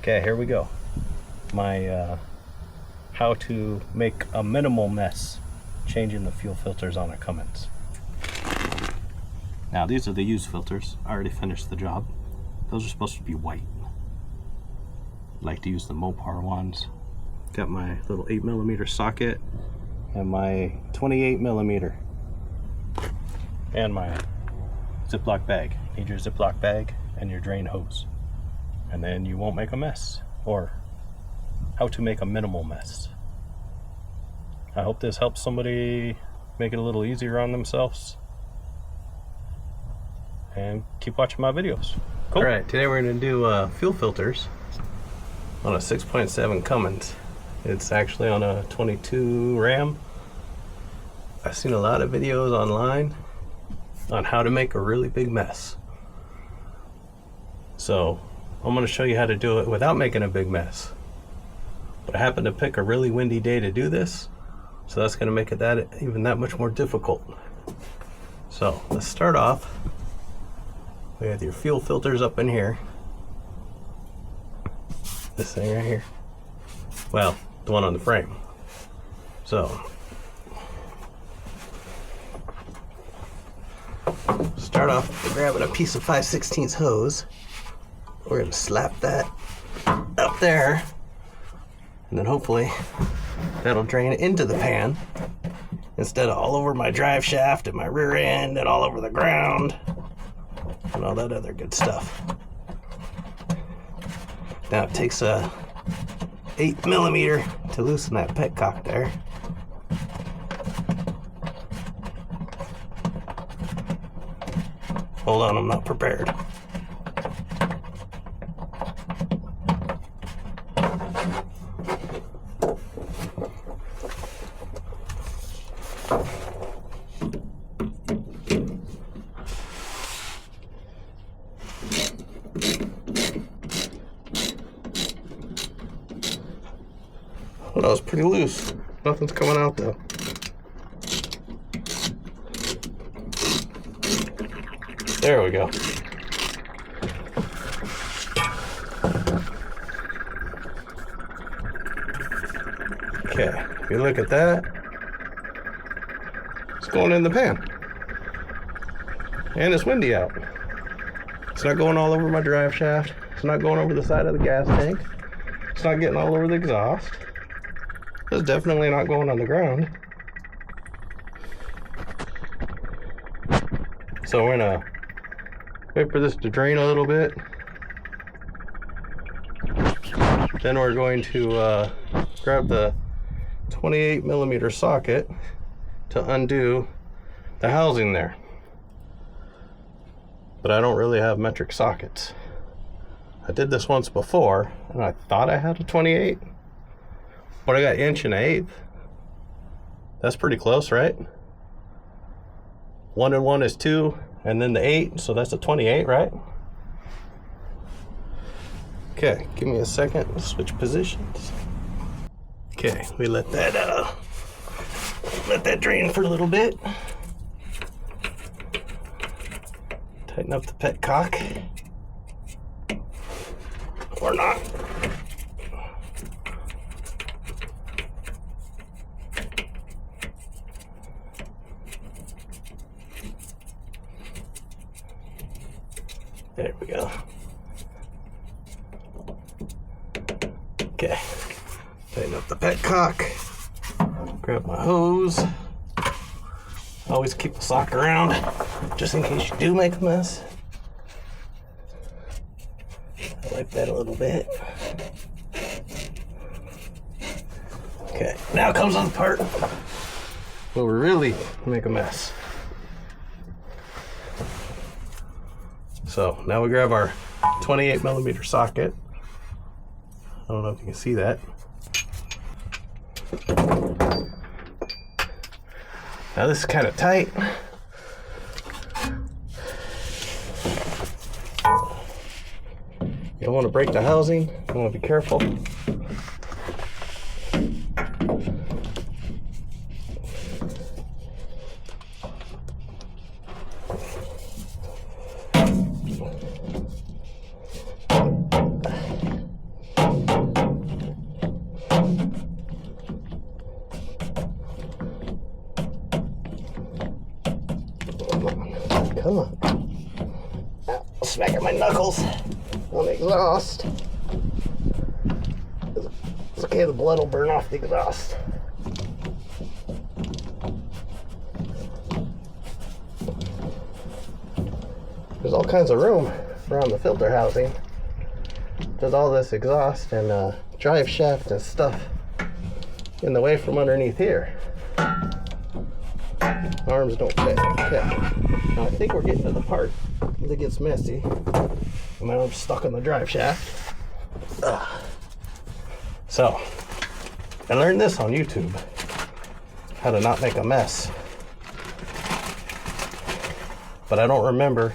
Okay, here we go. My how to make a minimal mess changing the fuel filters on a Cummins. Now these are the used filters. I already finished the job. Those are supposed to be white. I like to use the Mopar ones. Got my little 8mm socket and my 28mm and my Ziploc bag. Need your Ziploc bag and your drain hose, and then you won't make a mess, or how to make a minimal mess. I hope this helps somebody make it a little easier on themselves, and keep watching my videos. Cool. Alright, today we're going to do fuel filters on a 6.7 Cummins. It's actually on a 22 Ram. I've seen a lot of videos online on how to make a really big mess. So I'm going to show you how to do it without making a big mess. But I happened to pick a really windy day to do this, so that's going to make it even that much more difficult. So let's start off. We have your fuel filters up in here. This thing right here. Well, the one on the frame. So start off by grabbing a piece of 5/16 hose. We're going to slap that up there, and then hopefully that'll drain into the pan instead of all over my drive shaft and my rear end and all over the ground and all that other good stuff. Now it takes a 8mm to loosen that petcock there. Hold on, I'm not prepared. Well, that was pretty loose. Nothing's coming out though. There we go. Okay, if you look at that, it's going in the pan. And it's windy out. It's not going all over my drive shaft. It's not going over the side of the gas tank. It's not getting all over the exhaust. It's definitely not going on the ground. So we're gonna wait for this to drain a little bit. Then we're going to grab the 28mm socket to undo the housing there. But I don't really have metric sockets. I did this once before and I thought I had a 28, but I got inch and an eighth. That's pretty close, right? 1 and 1 is 2, and then the 8, so that's a 28, right? Okay, give me a second, we'll switch positions. Okay, we let that drain for a little bit. Tighten up the petcock. Or not. There we go. Okay, tighten up the petcock. Grab my hose. Always keep the sock around, just in case you do make a mess. I like that a little bit. Okay, now comes on the part where we really make a mess. So now we grab our 28mm socket. I don't know if you can see that. Now this is kind of tight. You don't want to break the housing. You want to be careful. exhaust. It's okay, the blood will burn off the exhaust. There's all kinds of room around the filter housing. There's all this exhaust and drive shaft and stuff in the way from underneath here. Arms don't fit. Okay. Now I think we're getting to the part that gets messy. And I'm stuck on the drive shaft. So, I learned this on YouTube. How to not make a mess. But I don't remember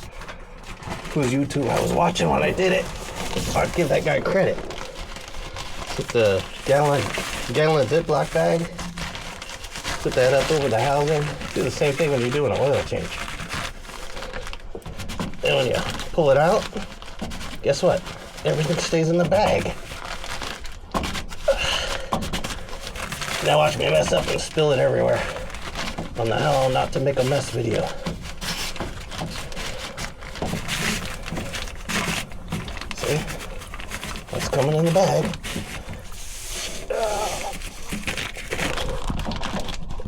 whose YouTube I was watching when I did it. I'd give that guy credit. Put the gallon Ziploc bag. Put that up over the housing. Do the same thing when you're doing an oil change. And when you pull it out, guess what? Everything stays in the bag. Now watch me mess up and spill it everywhere on the how not to make a mess video. See? What's coming in the bag?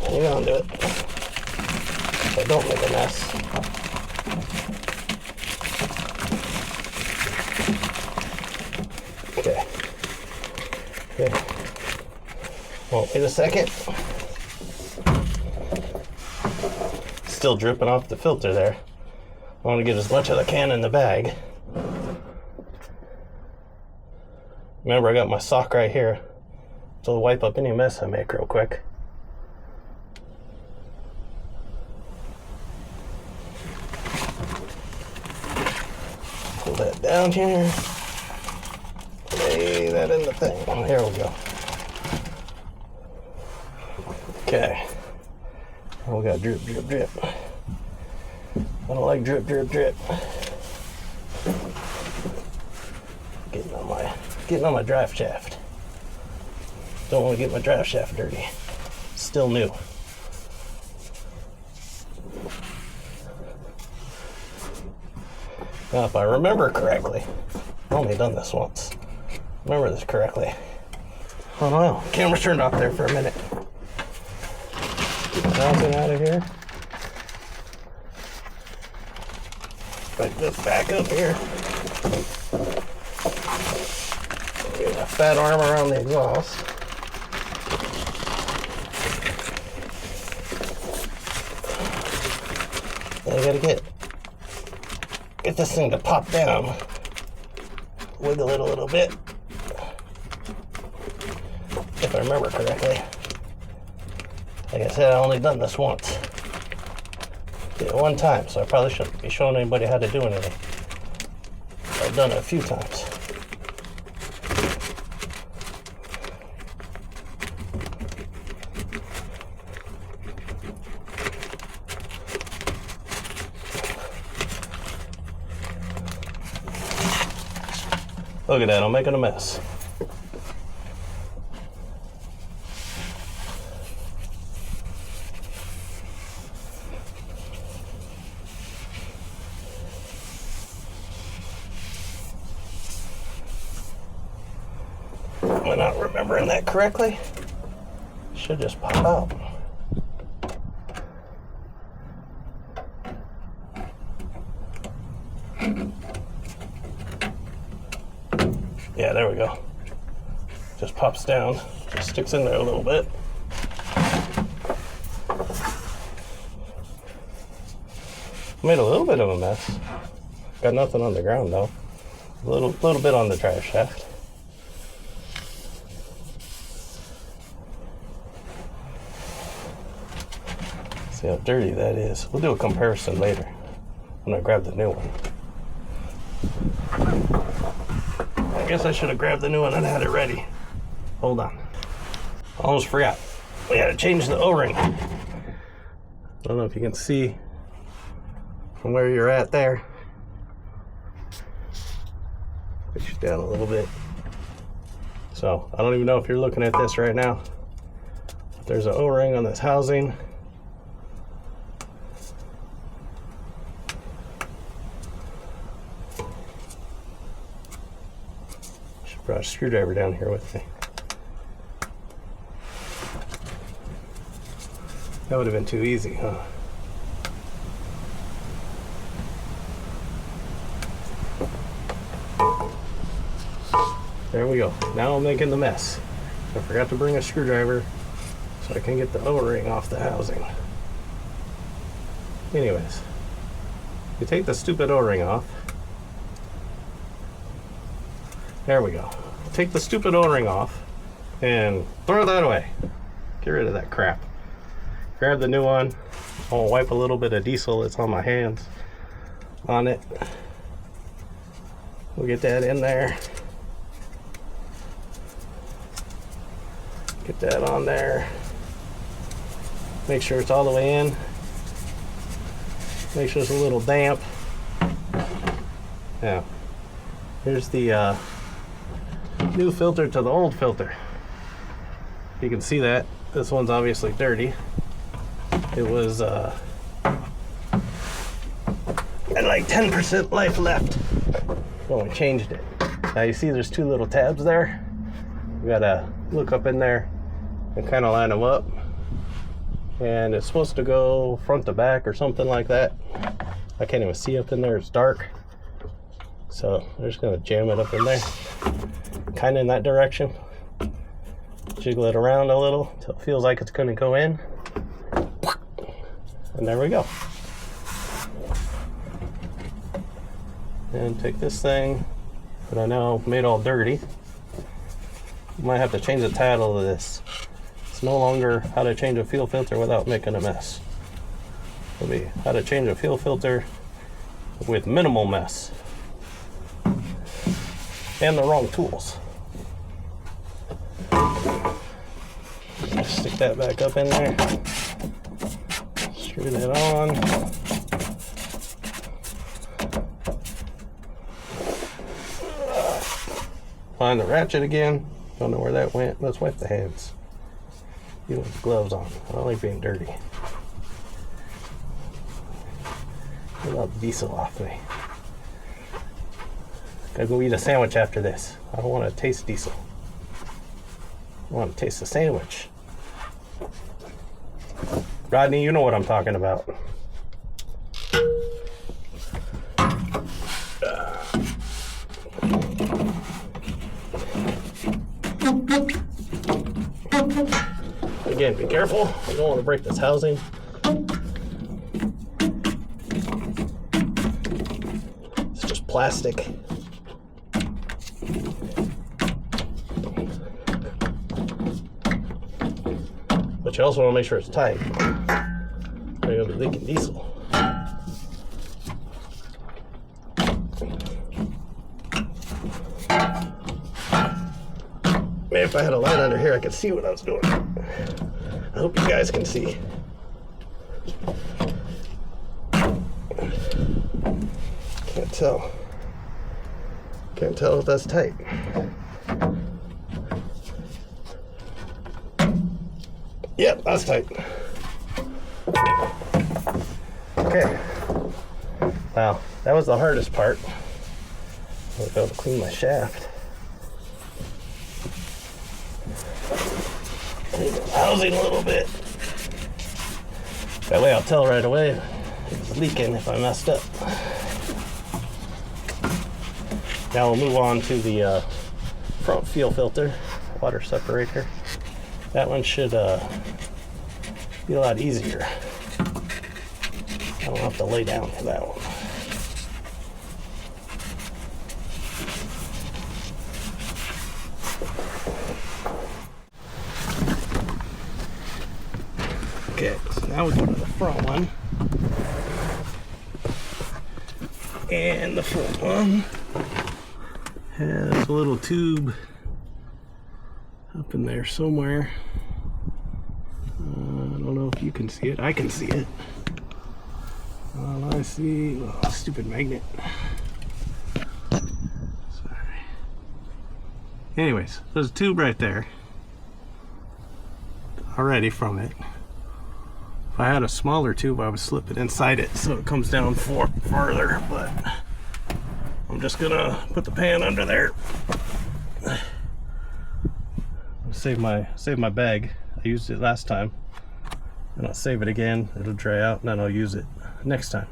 Hang on to it. So I don't make a mess. Okay. Well, wait a second. Still dripping off the filter there. I want to get as much of the can in the bag. Remember, I got my sock right here. So I'll wipe up any mess I make real quick. Pull that down here. Lay that in the thing. Oh, here we go. Okay. Oh, we got drip, drip, drip. I don't like drip, drip, drip. Getting on my drive shaft. Don't want to get my drive shaft dirty. Still new. Now, if I remember correctly, I've only done this once. Remember this correctly. Oh no, camera's turned off there for a minute. Get the housing out of here. Put this back up here. Get a fat arm around the exhaust. Then I gotta get this thing to pop down. Wiggle it a little bit. If I remember correctly. Like I said, I only done this once. Did it one time, so I probably shouldn't be showing anybody how to do anything. I've done it a few times. Look at that, I'm making a mess. Am I not remembering that correctly? Should just pop out. Yeah, there we go. Just pops down, just sticks in there a little bit. Made a little bit of a mess. Got nothing on the ground though. A little bit on the drive shaft. See how dirty that is. We'll do a comparison later when I grab the new one. I guess I should have grabbed the new one and had it ready. Hold on. Almost forgot. We had to change the O-ring. I don't know if you can see from where you're at there. Push you down a little bit. So, I don't even know if you're looking at this right now. There's an O-ring on this housing. Brought a screwdriver down here with me. That would have been too easy, huh? There we go. Now I'm making the mess. I forgot to bring a screwdriver so I can get the O-ring off the housing. Anyways, you take the stupid O-ring off. There we go. Take the stupid O-ring off and throw that away. Get rid of that crap. Grab the new one. I'll wipe a little bit of diesel that's on my hands on it. We'll get that in there. Get that on there. Make sure it's all the way in. Make sure it's a little damp. Yeah. Here's the new filter to the old filter. You can see that. This one's obviously dirty. It was had like 10% life left when we changed it. Now you see there's two little tabs there. You gotta look up in there and kind of line them up. And it's supposed to go front to back or something like that. I can't even see up in there, it's dark. So I'm just gonna jam it up in there. Kind of in that direction. Jiggle it around a little until it feels like it's gonna go in. And there we go. And take this thing that I know made all dirty. Might have to change the title of this. It's no longer how to change a fuel filter without making a mess. It'll be how to change a fuel filter with minimal mess. And the wrong tools. Just stick that back up in there. Screw that on. Find the ratchet again. Don't know where that went. Let's wipe the hands. You with the gloves on. I don't like being dirty. Get a little diesel off me. Gotta go eat a sandwich after this. I don't want to taste diesel. I want to taste the sandwich. Rodney, you know what I'm talking about. Again, be careful. You don't want to break this housing. It's just plastic. But you also want to make sure it's tight. Or you'll be leaking diesel. Man, if I had a light under here, I could see what I was doing. I hope you guys can see. Can't tell. Can't tell if that's tight. Yep, that's tight. Okay. Wow, that was the hardest part. I'll be able to clean my shaft. Housing a little bit. That way I'll tell right away if it's leaking if I messed up. Now we'll move on to the front fuel filter, water separator. That one should be a lot easier. I don't have to lay down for that one. Okay, so now we go to the front one. And the front one has a little tube up in there somewhere. I don't know if you can see it. I can see it. All I see, oh, stupid magnet. Sorry. Anyways, there's a tube right there already from it. If I had a smaller tube, I would slip it inside it so it comes down farther, but I'm just gonna put the pan under there Save my bag. I used it last time, and I'll save it again. It'll dry out, and then I'll use it next time.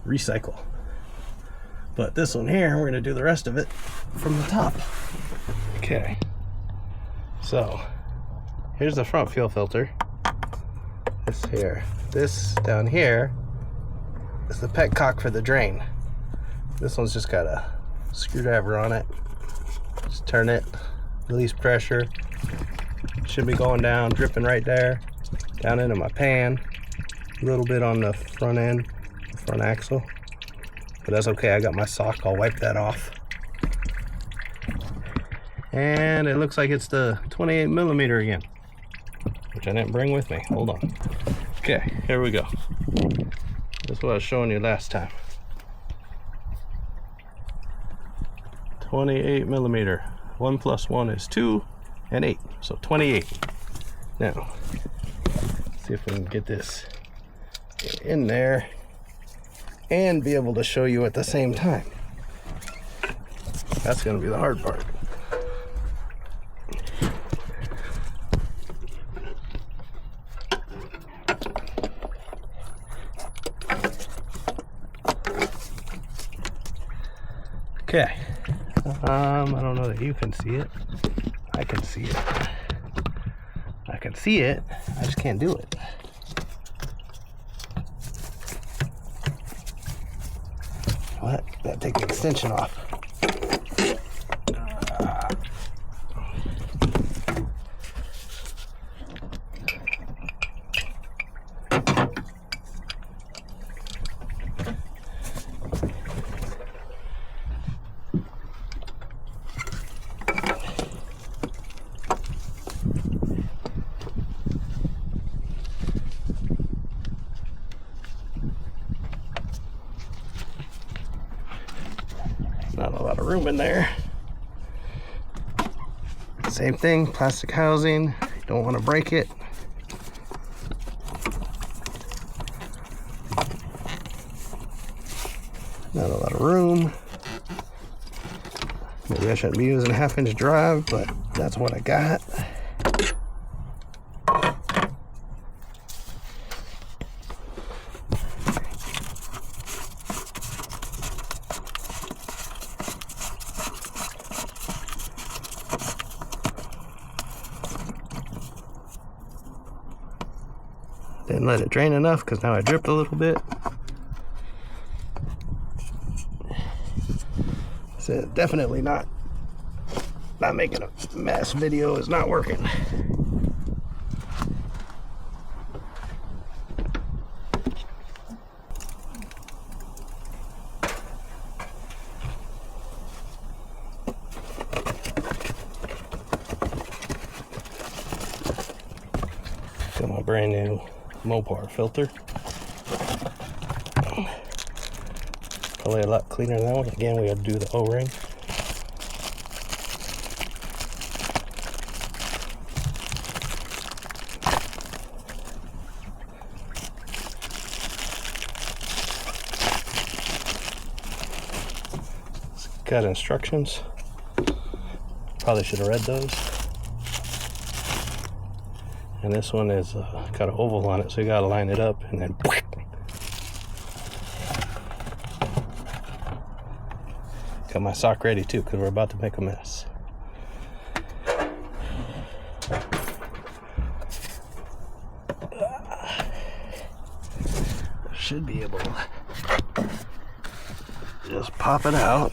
Recycle. But this one here, we're gonna do the rest of it from the top. Okay. So here's the front fuel filter. This down here is the petcock for the drain. This one's just got a screwdriver on it. Just turn it, release pressure. Should be going down, dripping right there, down into my pan. A little bit on the front end, the front axle. But that's okay, I got my sock, I'll wipe that off. And it looks like it's the 28 millimeter again, which I didn't bring with me. Hold on. Okay, here we go. That's what I was showing you last time. 28 millimeter. 1 + 1 is 2, and 8, so 28. Now, see if we can get this in there and be able to show you at the same time. That's going to be the hard part. Okay. I don't know that you can see it. I can see it. I can see it. I just can't do it. What? Gotta take the extension off. Not a lot of room in there. Same thing, plastic housing. Don't want to break it. Not a lot of room. Maybe I shouldn't be using a 1/2-inch drive, but that's what I got. Didn't let it drain enough because now I dripped a little bit. So definitely not making a mess. Video is not working. Got my brand new Mopar filter. Probably a lot cleaner than that one. Again, we got to do the O-ring. It's got instructions. Probably should have read those. And this one is got an oval on it, so you gotta line it up and then. Got my sock ready too, because we're about to make a mess. Should be able to just pop it out,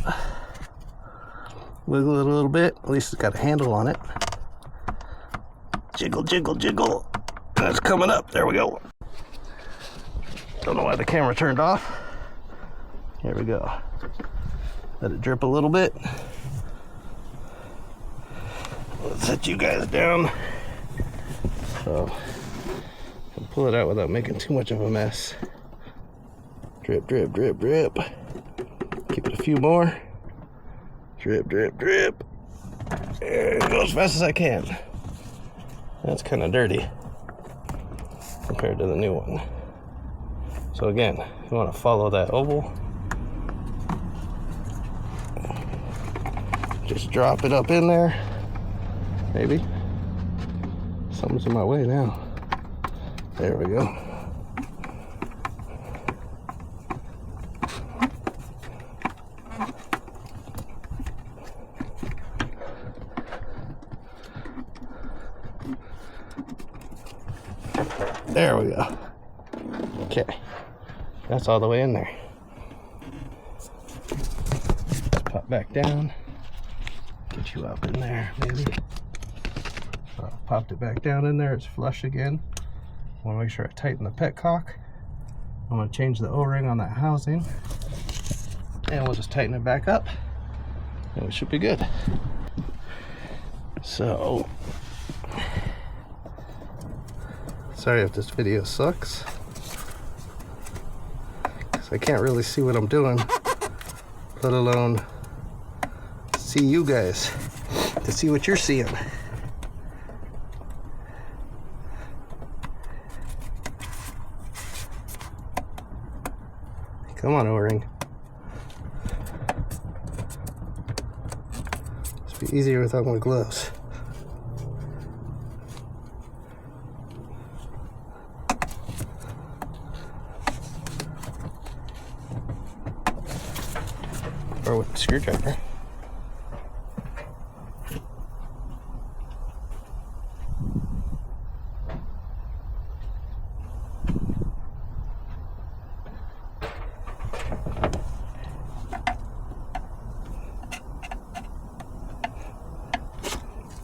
wiggle it a little bit. At least it's got a handle on it. Jiggle, jiggle, jiggle. And it's coming up. There we go. Don't know why the camera turned off. Here we go. Let it drip a little bit. Let's set you guys down so I can pull it out without making too much of a mess. Drip, drip, drip, drip. Keep it a few more. Drip, drip, drip. And go as fast as I can. That's kind of dirty compared to the new one. So again, you want to follow that oval. Just drop it up in there. Maybe. Something's in my way now. There we go. There we go. Okay. That's all the way in there. Let's pop back down. Get you up in there, maybe. Popped it back down in there. It's flush again. I want to make sure I tighten the petcock. I'm going to change the O-ring on that housing. And we'll just tighten it back up. And we should be good. So, sorry if this video sucks. Because I can't really see what I'm doing. Let alone see you guys. To see what you're seeing. Come on, O-ring. It's be easier without my gloves. Or with the screwdriver.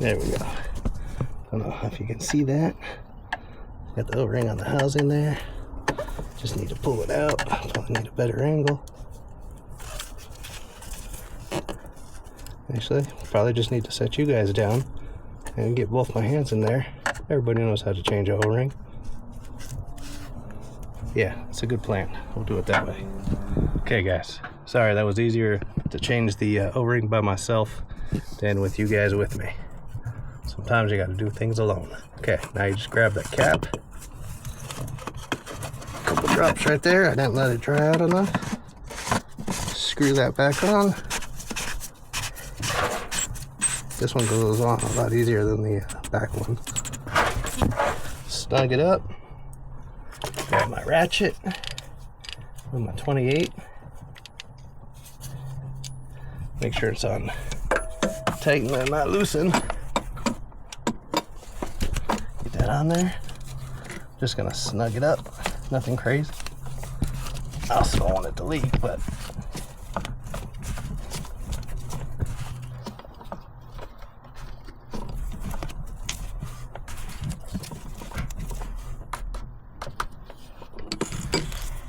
There we go. I don't know if you can see that. Got the O-ring on the housing there. Just need to pull it out. Probably need a better angle. Actually, probably just need to set you guys down and get both my hands in there. Everybody knows how to change a O-ring. Yeah, it's a good plan. We'll do it that way. Okay, guys. Sorry, that was easier to change the O-ring by myself than with you guys with me. Sometimes you got to do things alone. Okay, now you just grab that cap. Couple drops right there. I didn't let it dry out enough. Screw that back on. This one goes on a lot easier than the back one. Snug it up. Grab my ratchet with my 28. Make sure it's on tighten and not loosen. Get that on there. Just gonna snug it up. Nothing crazy. I also don't want it to leak, but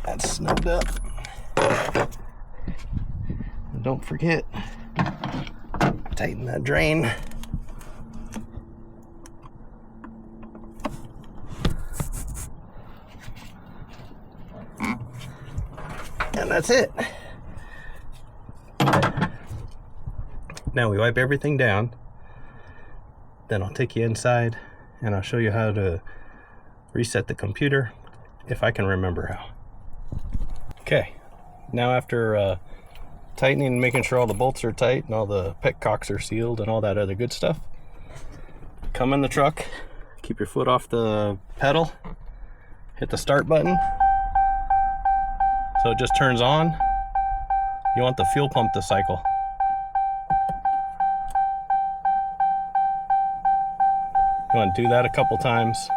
that's snugged up. And don't forget, tighten that drain. And that's it. Now we wipe everything down. Then I'll take you inside and I'll show you how to reset the computer if I can remember how. Okay, now after tightening and making sure all the bolts are tight and all the petcocks are sealed and all that other good stuff, come in the truck, keep your foot off the pedal, hit the start button so it just turns on. You want the fuel pump to cycle. You want to do that a couple times.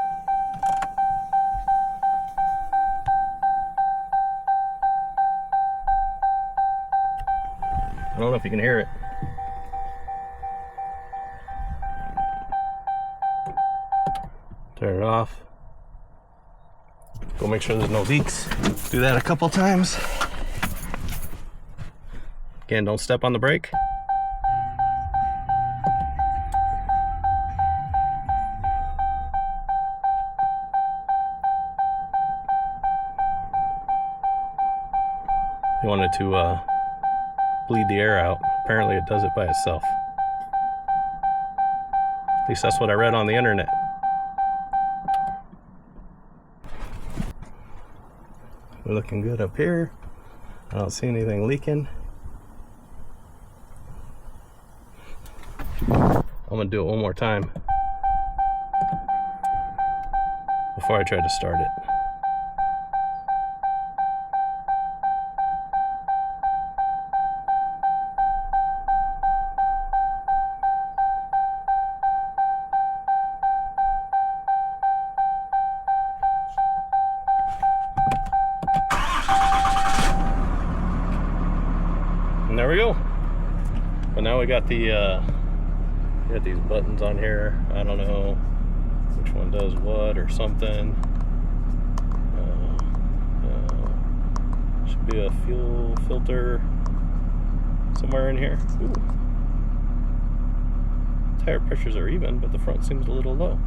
I don't know if you can hear it. Turn it off. Go make sure there's no leaks. Do that a couple times. Again, don't step on the brake. You want it to bleed the air out. Apparently it does it by itself. At least that's what I read on the internet. We're looking good up here. I don't see anything leaking. I'm gonna do it one more time before I try to start it. And there we go. But now we got the got these buttons on here. I don't know which one does what or something. Should be a fuel filter somewhere in here. Ooh. Tire pressures are even, but the front seems a little low.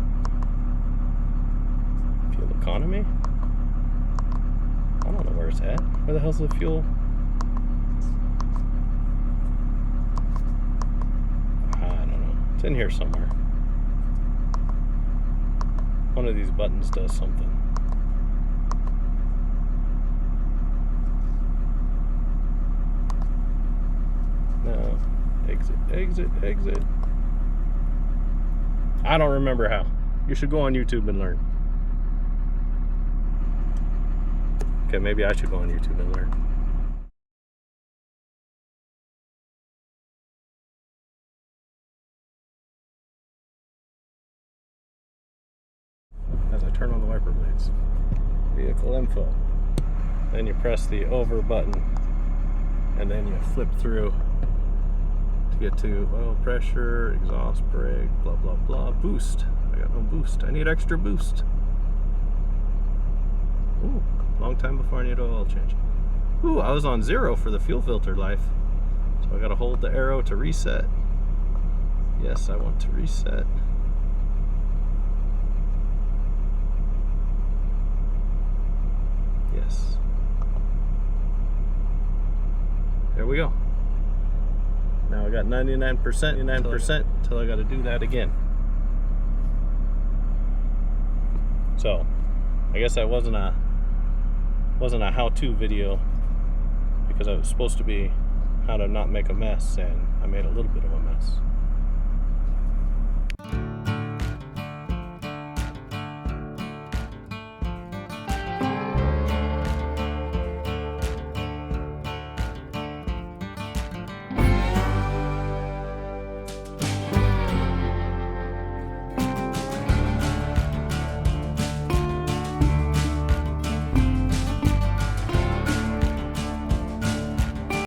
Fuel economy? I don't know where it's at. Where the hell's the fuel? It's in here somewhere. One of these buttons does something. No. Exit, exit, exit. I don't remember how. You should go on YouTube and learn. Okay, maybe I should go on YouTube and learn. As I turn on the wiper blades. Vehicle info. Then you press the over button and then you flip through to get to oil pressure, exhaust brake, blah blah blah, boost. I got no boost. I need extra boost. Ooh, long time before I need an oil change. Ooh, I was on 0 for the fuel filter life. So I gotta hold the arrow to reset. Yes, I want to reset. Yes. There we go. Now I got 99%, 99% until I got to do that again. So, I guess that wasn't a how-to video because it was supposed to be how to not make a mess, and I made a little bit of a mess.